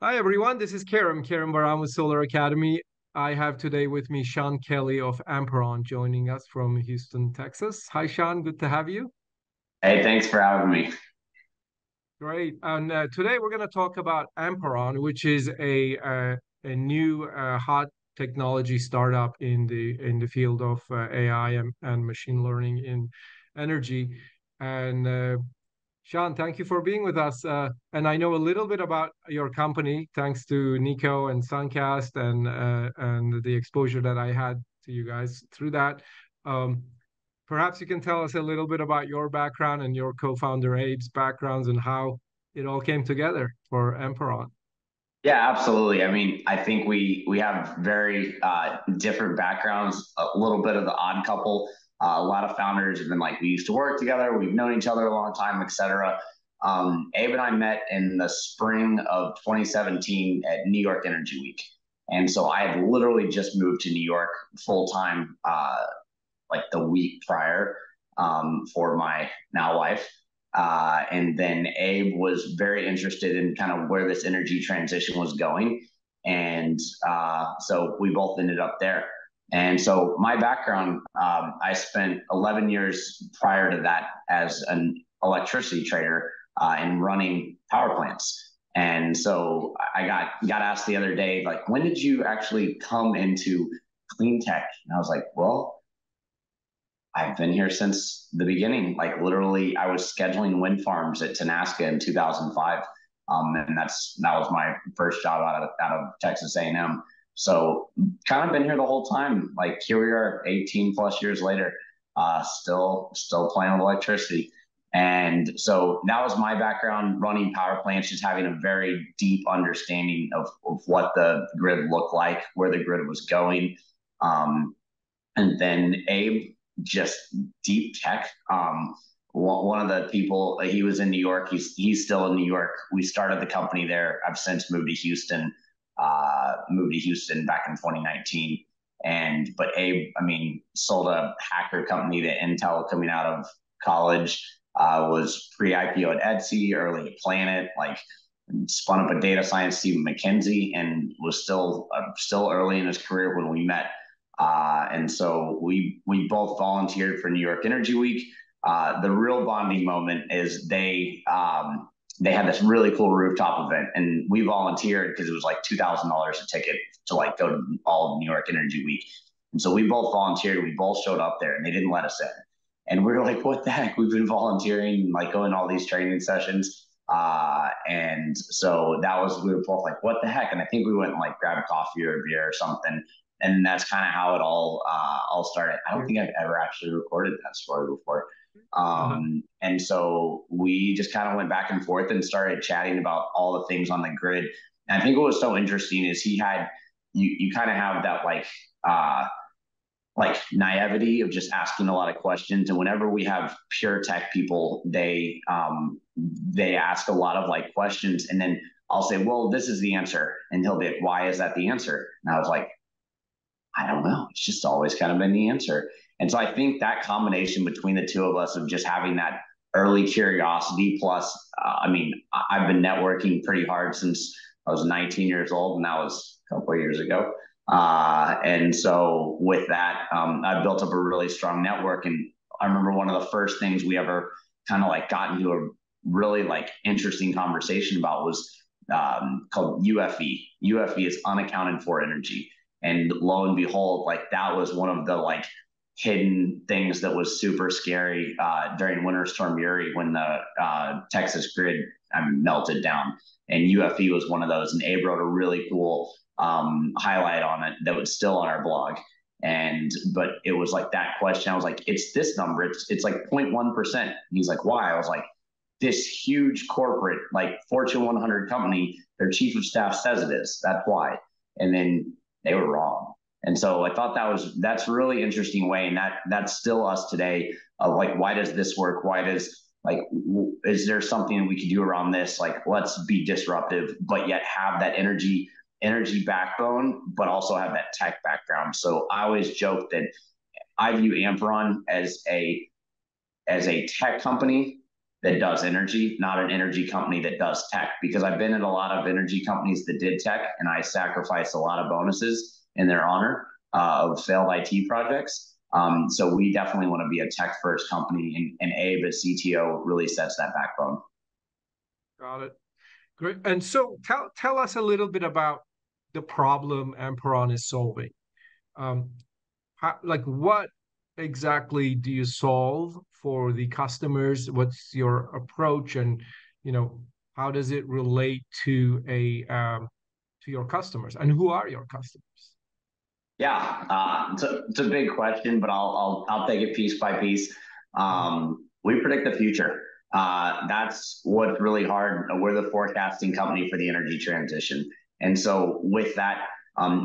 Hi everyone, this is Kerim Baran with Solar Academy. I have today with me Sean Kelly of Amperon joining us from Houston, Texas. Hi Sean, good to have you. Hey, thanks for having me. Great. And today we're going to talk about Amperon, which is a new hot technology startup in the field of AI and machine learning in energy. And Sean, thank you for being with us. And I know a little bit about your company thanks to Nico and Suncast and the exposure that I had to you guys through that. Um, Perhaps you can tell us a little bit about your background and your co-founder Abe's backgrounds and how it all came together for Emperon. Yeah, absolutely. I mean, I think we have very different backgrounds, a little bit of the odd couple. A lot of founders have been like, we used to work together, we've known each other a long time, etc. Abe and I met in the spring of 2017 at New York Energy Week. And so I had literally just moved to New York full time, like the week prior, for my now wife. And then Abe was very interested in kind of where this energy transition was going. And so we both ended up there. And so my background, I spent 11 years prior to that as an electricity trader and running power plants. And so I got asked the other day, like, when did you actually come into clean tech? And I was like, well, I've been here since the beginning. Like literally, I was scheduling wind farms at Tenaska in 2005, and that was my first job out of Texas A&M. So kind of been here the whole time. Like here we are, 18 plus years later, still playing with electricity. And so that was my background running power plants, just having a very deep understanding of what the grid looked like, where the grid was going. Um, and then Abe, just deep tech. One of the people, he was in New York. He's still in New York. We started the company there. I've since moved to Houston. Moved to Houston back in 2019. And but Abe, I mean, sold a hacker company to Intel coming out of college. Was pre-IPO at Etsy, early at Planet, like spun up a data science team at McKinsey, and was still early in his career when we met. And so we both volunteered for New York Energy Week. The real bonding moment is they had this really cool rooftop event, and we volunteered because it was like $2,000 a ticket to like go to all of New York Energy Week. And so we both volunteered. We both showed up there, and they didn't let us in. And we were like, "What the heck? We've been volunteering, like going to all these training sessions." And so that was we were both like, "What the heck?" And I think we went and like grabbed coffee or a beer or something, and that's kind of how it all started. I don't think I've ever actually recorded that story before. Uh-huh. And so we just kind of went back and forth and started chatting about all the things on the grid. And I think what was so interesting is he had you kind of have that like naivety of just asking a lot of questions. And whenever we have pure tech people, they ask a lot of like questions, and then I'll say, well, this is the answer, and he'll be like, why is that the answer? And I was like, I don't know. It's just always kind of been the answer. And so I think that combination between the two of us of just having that early curiosity plus, I mean, I've been networking pretty hard since I was 19 years old, and that was a couple of years ago. And so with that, I built up a really strong network. And I remember one of the first things we ever kind of like got into a really like interesting conversation about was called UFE. UFE is unaccounted for energy. And lo and behold, like that was one of the like hidden things that was super scary during Winter Storm Uri when the Texas grid melted down. And UFE was one of those. And Abe wrote a really cool highlight on it that was still on our blog. And but it was like that question. I was like, it's this number. It's like 0.1%. And he's like, why? I was like, this huge corporate, like Fortune 100 company, their chief of staff says it is. That's why. And then they were wrong. And so I thought that's a really interesting way, and that's still us today. Of like, why does this work? Why does like is there something we could do around this? Like, let's be disruptive, but yet have that energy backbone, but also have that tech background. So I always joke that I view Amperon as a tech company that does energy, not an energy company that does tech. Because I've been in a lot of energy companies that did tech, and I sacrificed a lot of bonuses in their honor of failed IT projects. So we definitely want to be a tech first company, and Abe as CTO really sets that backbone. Got it. Great. And so tell us a little bit about the problem Amperon is solving. Um, like what exactly do you solve for the customers? What's your approach, and how does it relate to to your customers, and who are your customers? Yeah, it's a big question, but I'll take it piece by piece. We predict the future. That's what's really hard. We're the forecasting company for the energy transition, and so with that,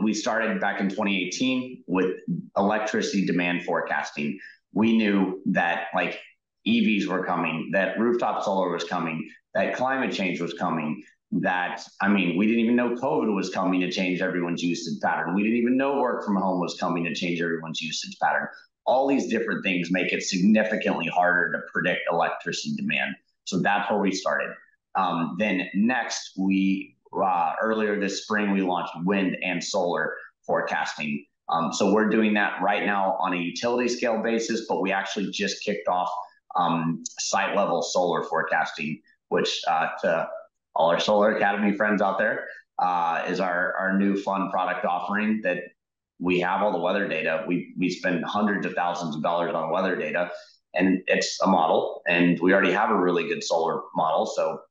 we started back in 2018 with electricity demand forecasting. We knew that like EVs were coming, that rooftop solar was coming, that climate change was coming, that, I mean, we didn't even know COVID was coming to change everyone's usage pattern. We didn't even know work from home was coming to change everyone's usage pattern. All these different things make it significantly harder to predict electricity demand. So that's where we started. Then next, earlier this spring, we launched wind and solar forecasting. So we're doing that right now on a utility scale basis, but we actually just kicked off site level solar forecasting, which to all our Solar Academy friends out there, is our new fun product offering that we have all the weather data. We spend hundreds of thousands of dollars on weather data, and it's a model, and we already have a really good solar model. So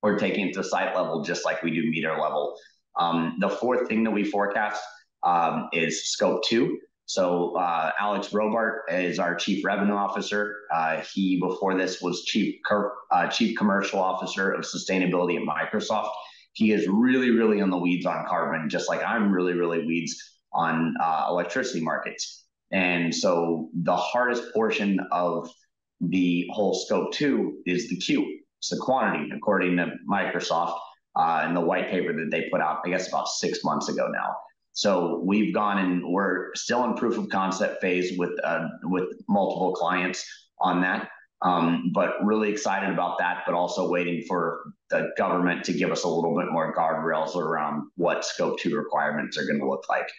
we're taking it to site level just like we do meter level. The fourth thing that we forecast is scope 2. So Alex Robart is our chief revenue officer. He before this was chief commercial officer of sustainability at Microsoft. He is really, really in the weeds on carbon, just like I'm really, really weeds on electricity markets. And so the hardest portion of the whole scope 2 is the Q. It's the quantity, according to Microsoft in the white paper that they put out, I guess about 6 months ago now. So we've gone and we're still in proof of concept phase with multiple clients on that, but really excited about that, but also waiting for the government to give us a little bit more guardrails around what scope 2 requirements are going to look like.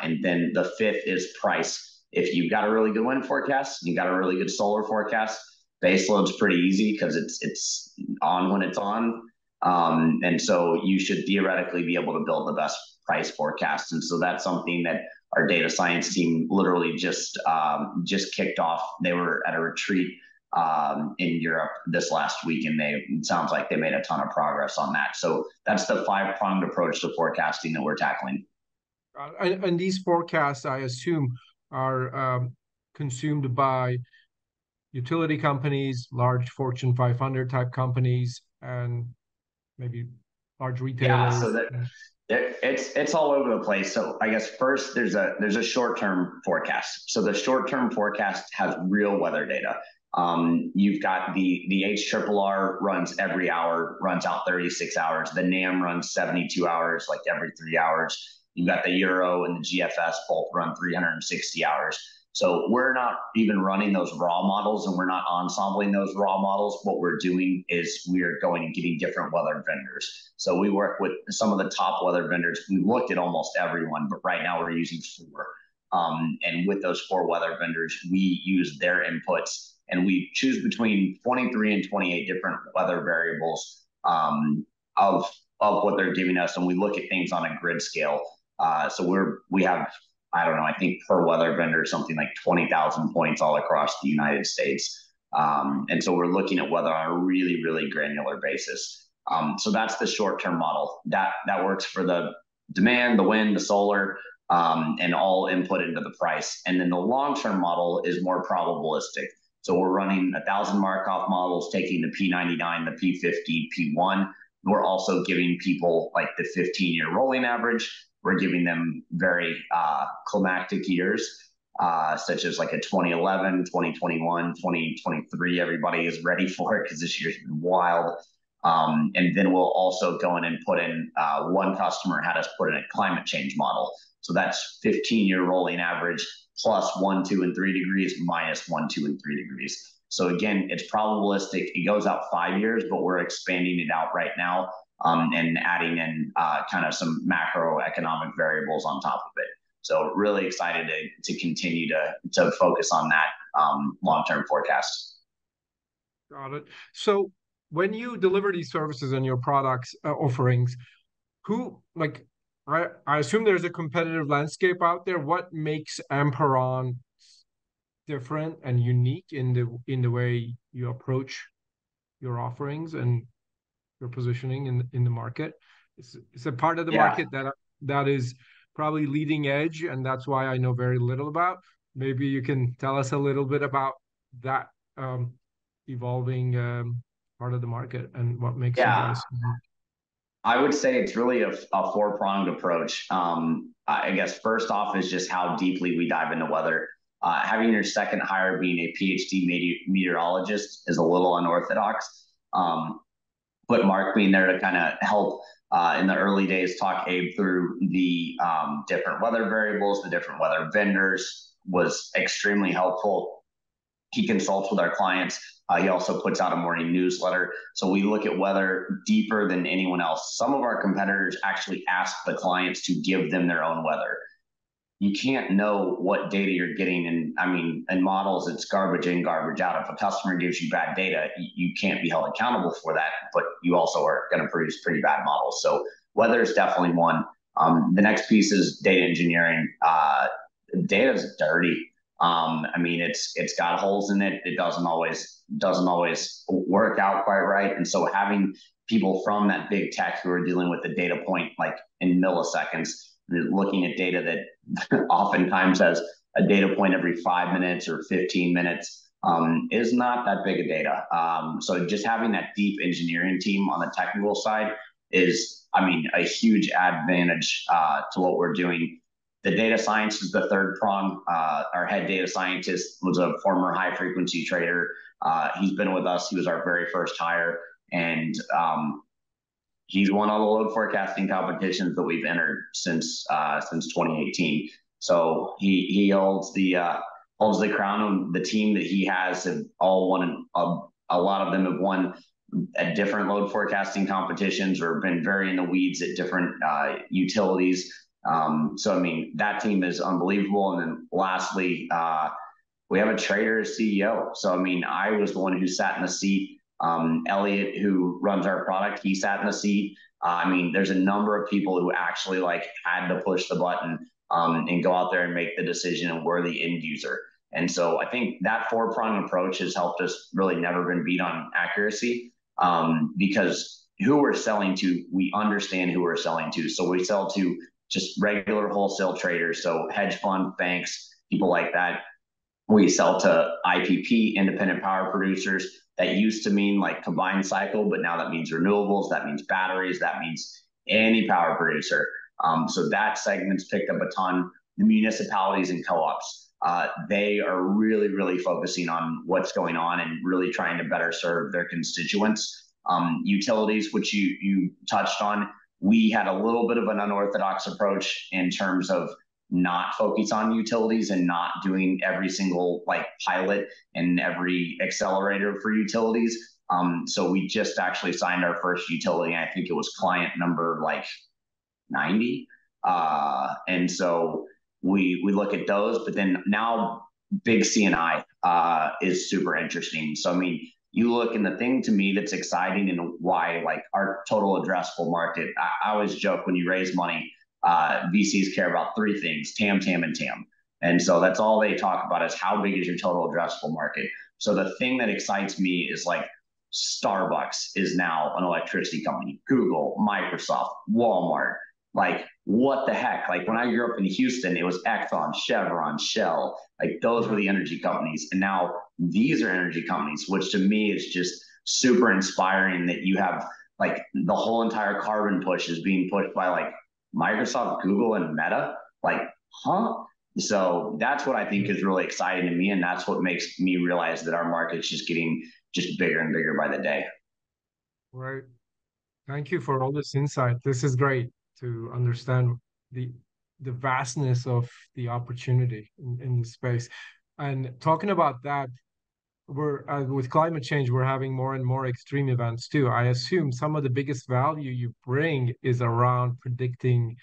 And then the fifth is price. If you've got a really good wind forecast, you've got a really good solar forecast, base load's pretty easy because it's on when it's on. And so you should theoretically be able to build the best price forecast. And so that's something that our data science team literally just kicked off. They were at a retreat in Europe this last week, and it sounds like they made a ton of progress on that. So that's the 5-pronged approach to forecasting that we're tackling. And these forecasts, I assume, are consumed by utility companies, large Fortune 500 type companies, and maybe large retailers. Yeah, so it's all over the place. So I guess first there's a short-term forecast. So the short-term forecast has real weather data. You've got the HRRR runs every hour, runs out 36 hours. The NAM runs 72 hours, like every 3 hours. You've got the Euro and the GFS both run 360 hours. So we're not even running those raw models, and we're not ensembling those raw models. What we're doing is we're going and getting different weather vendors. So we work with some of the top weather vendors. We've looked at almost everyone, but right now we're using 4. And with those 4 weather vendors, we use their inputs, and we choose between 23 and 28 different weather variables of what they're giving us, and we look at things on a grid scale. So we have, I don't know, I think per weather vendor, something like 20,000 points all across the United States. And so we're looking at weather on a really, really granular basis. So that's the short-term model. That works for the demand, the wind, the solar, and all input into the price. And then the long-term model is more probabilistic. So we're running 1,000 Markov models, taking the P99, the P50, P1. We're also giving people like the 15-year rolling average. We're giving them very climactic years, such as like a 2011, 2021, 2023. Everybody is ready for it because this year's been wild. And then we'll also go in and put in, one customer had us put in a climate change model. So that's 15-year rolling average plus 1, 2, and 3 degrees, minus 1, 2, and 3 degrees. So again, it's probabilistic. It goes out 5 years, but we're expanding it out right now, and adding in kind of some macroeconomic variables on top of it. So really excited to continue to focus on that long-term forecast. Got it. So when you deliver these services and your products offerings, who like I assume there's a competitive landscape out there. What makes Amperon different and unique in the way you approach your offerings and your positioning in the market? It's a part of the Yeah, market that is probably leading edge, and that's why I know very little about. Maybe you can tell us a little bit about that evolving part of the market and what makes you yeah. guys unique. I would say it's really a four-pronged approach. I guess first off is just how deeply we dive into weather. Having your second hire being a PhD meteorologist is a little unorthodox. But Mark being there to kind of help in the early days, talk Abe through the different weather variables, the different weather vendors was extremely helpful. He consults with our clients. He also puts out a morning newsletter. So we look at weather deeper than anyone else. Some of our competitors actually ask the clients to give them their own weather. You can't know what data you're getting. And I mean, in models, it's garbage in, garbage out. If a customer gives you bad data, you can't be held accountable for that, but you also are going to produce pretty bad models. So weather is definitely one. The next piece is data engineering. Data is dirty. I mean, it's got holes in it. It doesn't always work out quite right. And so having people from that big tech who are dealing with the data point like in milliseconds, looking at data that oftentimes has a data point every 5 minutes or 15 minutes is not that big of data. So just having that deep engineering team on the technical side is, I mean, a huge advantage to what we're doing. The data science is the third prong. Our head data scientist was a former high frequency trader. He's been with us. He was our very first hire, and he's won all the load forecasting competitions that we've entered since 2018. So he holds the crown. And the team that he has have all won. A lot of them have won at different load forecasting competitions or been very in the weeds at different utilities. So I mean that team is unbelievable. And then lastly, we have a trader as CEO. So I mean I was the one who sat in the seat. Elliot, who runs our product, he sat in the seat. I mean, there's a number of people who actually like had to push the button and go out there and make the decision, and we're the end user. And so I think that four-pronged approach has helped us really never been beat on accuracy because who we're selling to, we understand who we're selling to. So we sell to just regular wholesale traders, so hedge fund, banks, people like that. We sell to IPP, independent power producers. That used to mean like combined cycle, but now that means renewables, that means batteries, that means any power producer. So that segment's picked up a ton. The municipalities and co-ops, they are really, really focusing on what's going on and really trying to better serve their constituents. Utilities, which you touched on, we had a little bit of an unorthodox approach in terms of not focus on utilities and not doing every single like pilot and every accelerator for utilities. So we just actually signed our first utility. I think it was client number like 90. And so we look at those, but then now big CNI is super interesting. So I mean, you look, and the thing to me that's exciting and why like our total addressable market. I always joke when you raise money, VCs care about three things: TAM, TAM, and TAM. And so that's all they talk about is how big is your total addressable market. So the thing that excites me is like Starbucks is now an electricity company, Google, Microsoft, Walmart. Like, what the heck? Like, when I grew up in Houston, it was Exxon, Chevron, Shell. Like, those were the energy companies. And now these are energy companies, which to me is just super inspiring that you have like the whole entire carbon push is being pushed by like Microsoft, Google, and Meta. Like, huh? So that's what I think is really exciting to me, and that's what makes me realize that our market's just getting just bigger and bigger by the day. Right. Thank you for all this insight. This is great to understand the the vastness of the opportunity in the space. And talking about that, we're with climate change, we're having more and more extreme events too. I assume some of the biggest value you bring is around predicting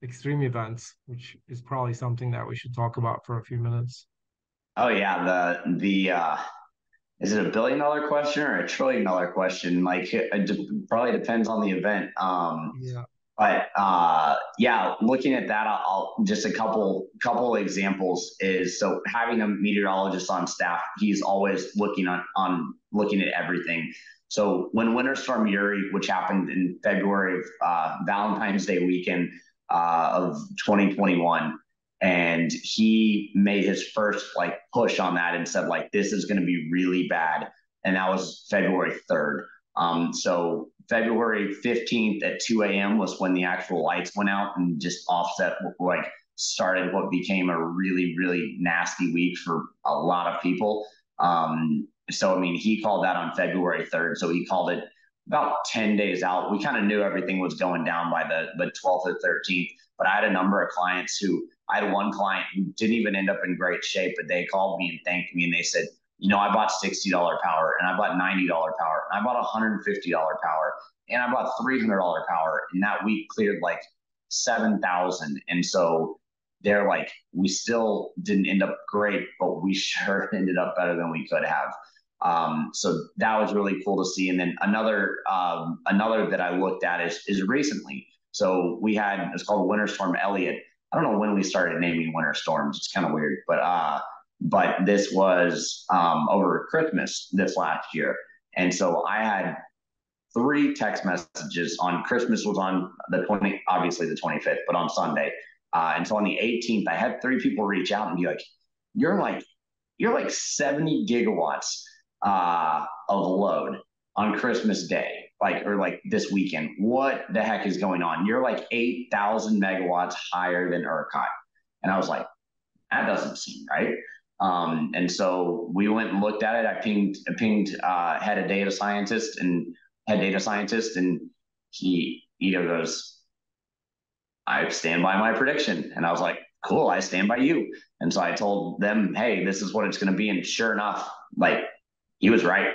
extreme events, which is probably something that we should talk about for a few minutes. Oh yeah, the is it $1 billion question or $1 trillion question? Like probably depends on the event. Yeah. But yeah, looking at that, I'll just a couple examples is so having a meteorologist on staff, he's always looking on looking at everything. So when Winter Storm Uri, which happened in February of Valentine's Day weekend of 2021, and he made his first like push on that and said like this is going to be really bad, and that was February 3rd. So February 15th at 2 a.m. was when the actual lights went out and just offset like started what became a really, really nasty week for a lot of people. So, I mean, he called that on February 3rd. So he called it about 10 days out. We kind of knew everything was going down by the 12th or 13th. But I had a number of clients who, I had one client who didn't even end up in great shape, but they called me and thanked me and they said, you know, I bought $60 power and I bought $90 power and I bought $150 power and I bought $300 power. And that week cleared like 7,000. And so they're like, we still didn't end up great, but we sure ended up better than we could have. So that was really cool to see. And then another that I looked at is recently. So we had, it's called Winter Storm Elliott. I don't know when we started naming winter storms. It's kind of weird, but this was over Christmas this last year. And so I had three text messages on Christmas was on the 20, obviously the 25th, but on Sunday. And so on the 18th, I had three people reach out and be like, you're like, you're like 70 gigawatts of load on Christmas Day, like, or like this weekend. What the heck is going on? You're like 8,000 megawatts higher than ERCOT. And I was like, that doesn't seem right. And so we went and looked at it. I pinged head data scientist, and he goes, I stand by my prediction. And I was like, cool, I stand by you. And so I told them, hey, this is what it's going to be. And sure enough, like he was right.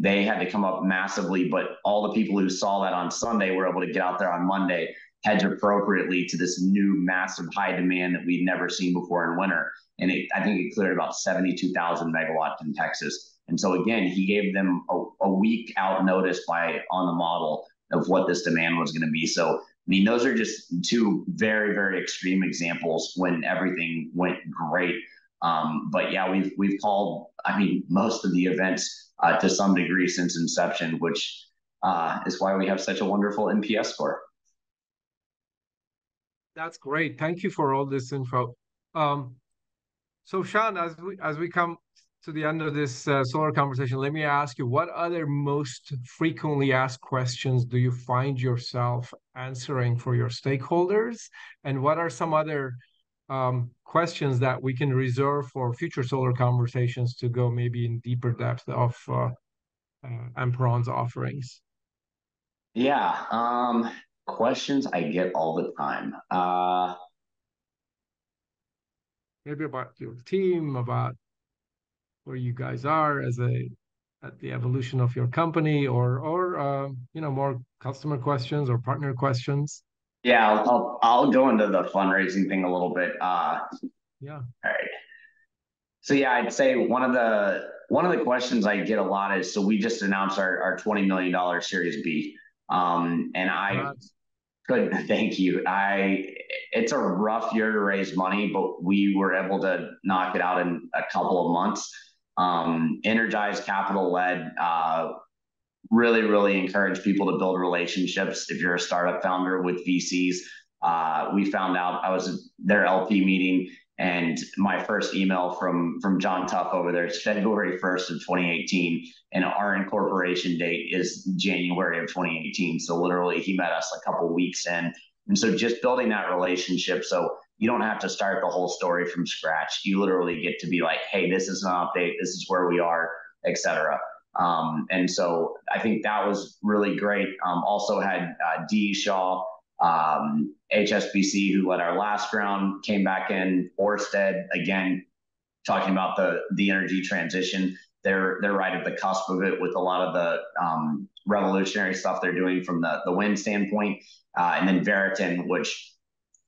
They had to come up massively, but all the people who saw that on Sunday were able to get out there on Monday, hedge appropriately to this new massive high demand that we'd never seen before in winter. And I think it cleared about 72,000 megawatts in Texas. And so again, he gave them a week out notice on the model of what this demand was going to be. So I mean, those are just two very, very extreme examples when everything went great. But yeah, we've called, I mean, most of the events to some degree since inception, which is why we have such a wonderful NPS score. That's great. Thank you for all this info. Um, so Sean, as we come to the end of this solar conversation, let me ask you, what other most frequently asked questions do you find yourself answering for your stakeholders? And what are some other questions that we can reserve for future solar conversations to go maybe in deeper depth of Amperon's offerings? Yeah. Questions I get all the time. Maybe about your team, about where you guys are as a at the evolution of your company, or you know, more customer questions or partner questions. Yeah, I'll go into the fundraising thing a little bit. Yeah. All right. So yeah, I'd say one of the questions I get a lot is, so we just announced our $20 million Series B. And I Congrats. could thank you. It's a rough year to raise money, but we were able to knock it out in a couple of months. Energized capital led, really, really encourage people to build relationships. If you're a startup founder with VCs, we found out I was at their LP meeting, and my first email from John Tuff over there is February 1st of 2018, and our incorporation date is January of 2018. So literally, he met us a couple weeks in, and so just building that relationship. So you don't have to start the whole story from scratch. You literally get to be like, hey, this is an update. This is where we are, etc. And so I think that was really great. Also had Dee Shaw, HSBC, who led our last round, came back in. Orsted, again, talking about the energy transition. They're right at the cusp of it with a lot of the revolutionary stuff they're doing from the wind standpoint. And then Veriton, which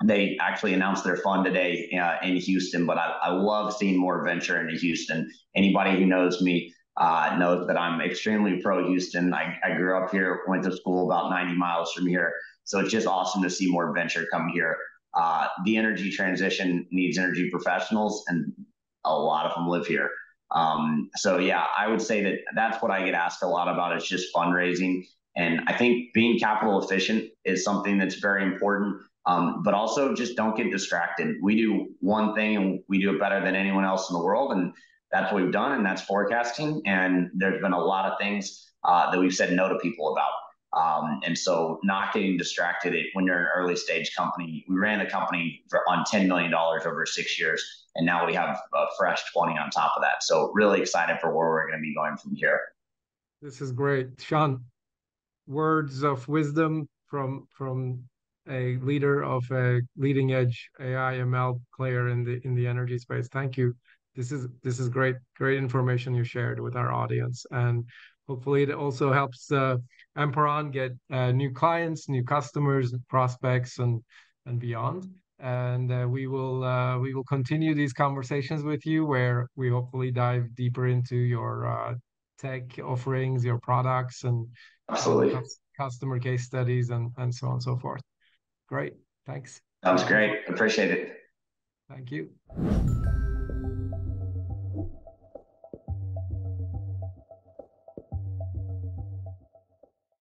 they actually announced their fund today in Houston, but I love seeing more venture into Houston. Anybody who knows me knows that I'm extremely pro Houston. I grew up here, went to school about 90 miles from here. So it's just awesome to see more venture come here. The energy transition needs energy professionals, and a lot of them live here. So yeah, I would say that that's what I get asked a lot about is just fundraising. And I think being capital efficient is something that's very important. But also just don't get distracted. We do one thing and we do it better than anyone else in the world. And that's what we've done. And that's forecasting. And there's been a lot of things that we've said no to people about. And so not getting distracted when you're an early stage company. We ran the company on $10 million over 6 years. And now we have a fresh 20 on top of that. So really excited for where we're going to be going from here. This is great. Sean, words of wisdom from a leader of a leading edge AI ML player in the energy space. Thank you. This is great information you shared with our audience, and hopefully it also helps Amperon get new clients, new customers, prospects, and beyond. And we will continue these conversations with you, where we hopefully dive deeper into your tech offerings, your products, and Absolutely. customer case studies, and so on and so forth. Great. Thanks. Sounds Thank you great. Appreciate it. Thank you.